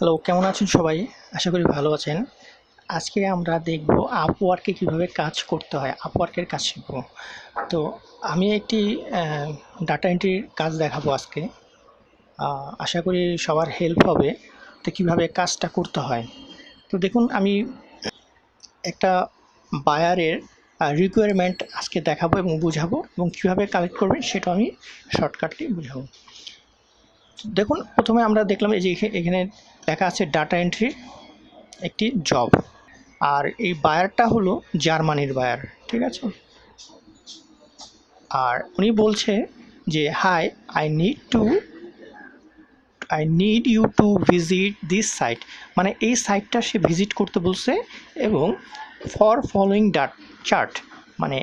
Hello, কেমন আছেন সবাই? আশা করি ভালো আছেন। আজকে আমরা দেখব আপওয়ার্কে কিভাবে কাজ করতে হয়, আপওয়ার্কের কাজ শিখব। তো আমি একটি ডাটা এন্ট্রির কাজ দেখাবো আজকে। আশা করি সবার হেল্প হবে। তো কিভাবে কাজটা করতে হয়। তো দেখুন, আমি একটা বায়ারের রিকোয়ারমেন্ট আজকে দেখাবো এবং বুঝাবো, এবং কীভাবে কালেক্ট করবেন সেটা আমি শর্টকাটলি বুঝাবো। দেখুন, প্রথমে আমরা দেখলাম এই যে এখানে লেখা আছে ডাটা এন্ট্রির একটি জব, আর এই বায়ারটা হলো জার্মানির বায়ার, ঠিক আছে। আর উনি বলছে যে hi, I need you to visit this site, মানে এই সাইটটা সে ভিজিট করতে বলছে, এবং ফর ফলোয়িং চার্ট, মানে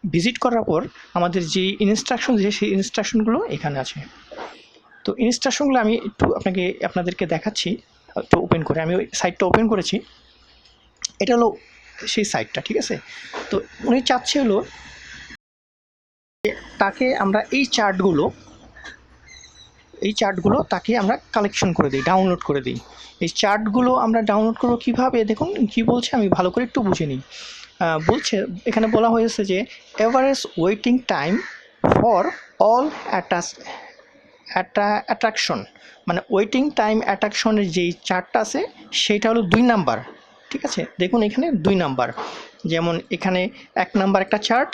ভিজিট করার পর আমাদের যে ইনস্ট্রাকশন দিয়েছে সেই ইনস্ট্রাকশনগুলো এখানে আছে। তো ইনস্ট্রাকশনগুলো আমি একটু আপনাদেরকে দেখাচ্ছি। একটু ওপেন করে আমি ওই সাইটটা ওপেন করেছি। এটা হলো সেই সাইটটা, ঠিক আছে। তো উনি চাচ্ছে হলো তাকে আমরা এই চার্টগুলো তাকে আমরা কালেকশন করে দিই, ডাউনলোড করে দিই। এই চার্টগুলো আমরা ডাউনলোড করবো কীভাবে, দেখুন কি বলছে, আমি ভালো করে একটু বুঝে নিই। বলছে, এখানে বলা হয়েছে যে average waiting time for all attraction, মানে ওয়েটিং টাইম অ্যাট্রাকশনের যেই চার্টটা আছে সেইটা হলো 2 নাম্বার, ঠিক আছে। দেখুন এখানে 2 নাম্বার, যেমন এখানে 1 নাম্বার একটা চার্ট,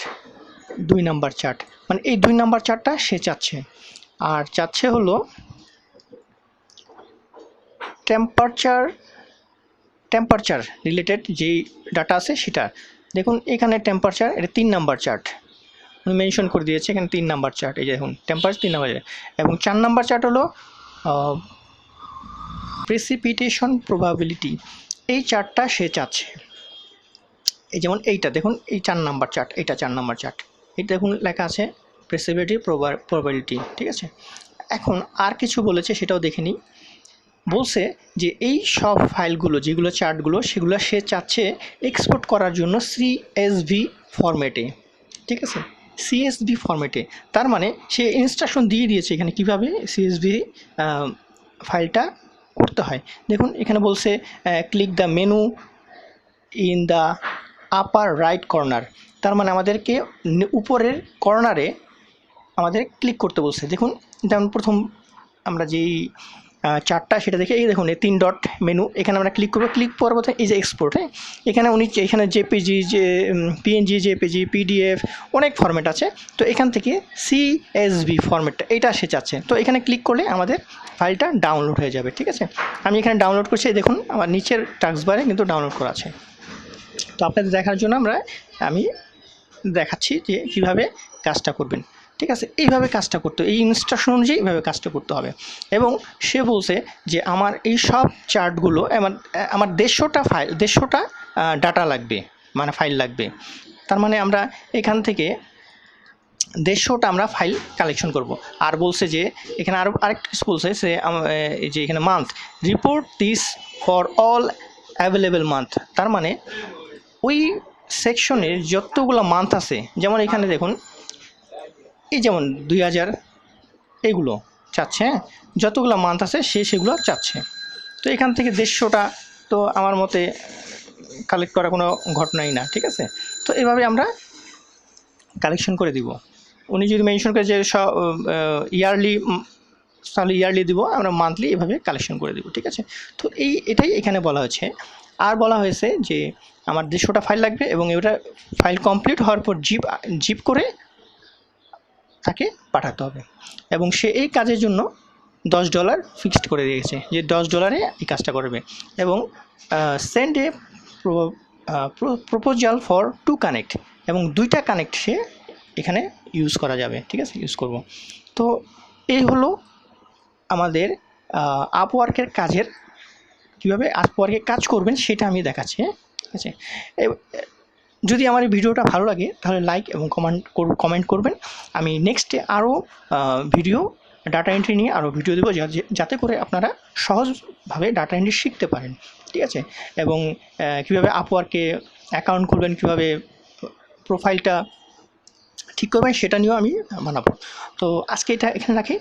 2 নাম্বার চার্ট, মানে এই 2 নাম্বার চার্টটা সে চাচ্ছে। আর চাচ্ছে হলো টেম্পারেচার রিলেটেড যেই ডাটা আছে সেটা। দেখুন এখানে টেম্পারেচার, এটা 3 নাম্বার চার্ট উনি মেনশন করে দিয়েছে, এখানে 3 নাম্বার চার্ট, এই যে দেখুন টেম্পারেচার 3 নাম্বার, এবং 4 নাম্বার চার্ট হলো প্রেসিপিটেশন প্রবাবিলিটি, এই চার্টটা সে চাচ্ছে। এই যেমন এইটা দেখুন, এই 4 নাম্বার চার্ট, এইটা 4 নাম্বার চার্ট, এটা দেখুন লেখা আছে প্রেসিপিটেশন প্রবাবিলিটি, ঠিক আছে। এখন আর কিছু বলেছে সেটাও দেখে নিই। বলছে যে এই সব ফাইলগুলো যেগুলো চার্টগুলো সেগুলো সে চাচ্ছে এক্সপোর্ট করার জন্য সিএসভি ফরম্যাটে, ঠিক আছে, সিএসভি ফরম্যাটে। তার মানে সে ইনস্ট্রাকশন দিয়ে দিয়েছে এখানে কিভাবে সিএসভি ফাইলটা করতে হয়। দেখুন এখানে বলছে click the menu in the upper right corner, তার মানে আমাদেরকে উপরের কর্নারে আমাদের ক্লিক করতে বলছে। দেখুন যেমন প্রথম আমরা যেই চার্টটা সেটা দেখে, এই দেখুন এই 3 ডট মেনু, এখানে আমরা ক্লিক করবো। ক্লিক পরবর্তী এই যে এক্সপোর্ট, হ্যাঁ, এখানে এখানে জেপিজি, যে পিএনজি, জেপিজি, পিডিএফ, অনেক ফরম্যাট আছে। তো এখান থেকে সিএসভি ফরম্যাটটা এটা সে চাচ্ছে। তো এখানে ক্লিক করলে আমাদের ফাইলটা ডাউনলোড হয়ে যাবে, ঠিক আছে। আমি এখানে ডাউনলোড করছি, দেখুন আমার নিচের টাস্ক বারে কিন্তু ডাউনলোড করা আছে। তো আপনাদের দেখার জন্য আমি দেখাচ্ছি যে কীভাবে কাজটা করবেন, ঠিক আছে। এইভাবে কাজটা করতে, এই ইনস্ট্রাকশন অনুযায়ী এইভাবে কাজটা করতে হবে। এবং সে বলছে যে আমার এই সব চার্টগুলো আমার 150টা ডাটা লাগবে, মানে ফাইল লাগবে। তার মানে আমরা এখান থেকে 150টা আমরা ফাইল কালেকশন করব। আর বলছে যে এখানে আরেকটা কিছু বলছে যে এখানে month report this for all available month, তার মানে ওই সেকশনের যতগুলো মান্থ আছে, যেমন এখানে দেখুন এই যেমন 2000 এগুলো চাচ্ছে, হ্যাঁ, যতগুলো মান্থ আছে সেগুলো চাচ্ছে। তো এখান থেকে 150টা তো আমার মতে কালেক্ট করা কোনো ঘটনাই না, ঠিক আছে। তো এভাবে আমরা কালেকশন করে দিব। উনি যদি মেনশন করে যে ইয়ারলি, তাহলে ইয়ারলি দিব, আমরা মান্থলি এভাবে কালেকশন করে দিব, ঠিক আছে। তো এটাই এখানে বলা হয়েছে। আর বলা হয়েছে যে আমার 150টা ফাইল লাগবে, এবং এটা ফাইল কমপ্লিট হওয়ার পর জিপ করে তাকে পাঠাতে হবে, এবং সে এই কাজের জন্য $10 ফিক্সড করে দিয়েছে যে $10 এই কাজটা করবে। এবং send A proposal for 2 connect, এবং 2টা কানেক্ট সে এখানে ইউজ করা যাবে, ঠিক আছে, ইউজ করব। তো এই হলো আমাদের আপওয়ার্কের কাজের, কীভাবে আপওয়ার্কে কাজ করবেন সেটা আমি দেখাচ্ছি, ঠিক আছে। যদি আমার এই ভিডিওটা ভালো লাগে তাহলে লাইক এবং কমেন্ট করবেন। আমি নেক্সটে আরও ভিডিও ডাটা এন্ট্রি নিয়ে আরও ভিডিও দেবো, যাতে করে আপনারা সহজভাবে ডাটা এন্ট্রি শিখতে পারেন, ঠিক আছে। এবং কীভাবে আপওয়ার্কে অ্যাকাউন্ট খুলবেন, কীভাবে প্রোফাইলটা ঠিক করবেন সেটা নিয়েও আমি বানাবো। তো আজকে এটা এখানে রাখি।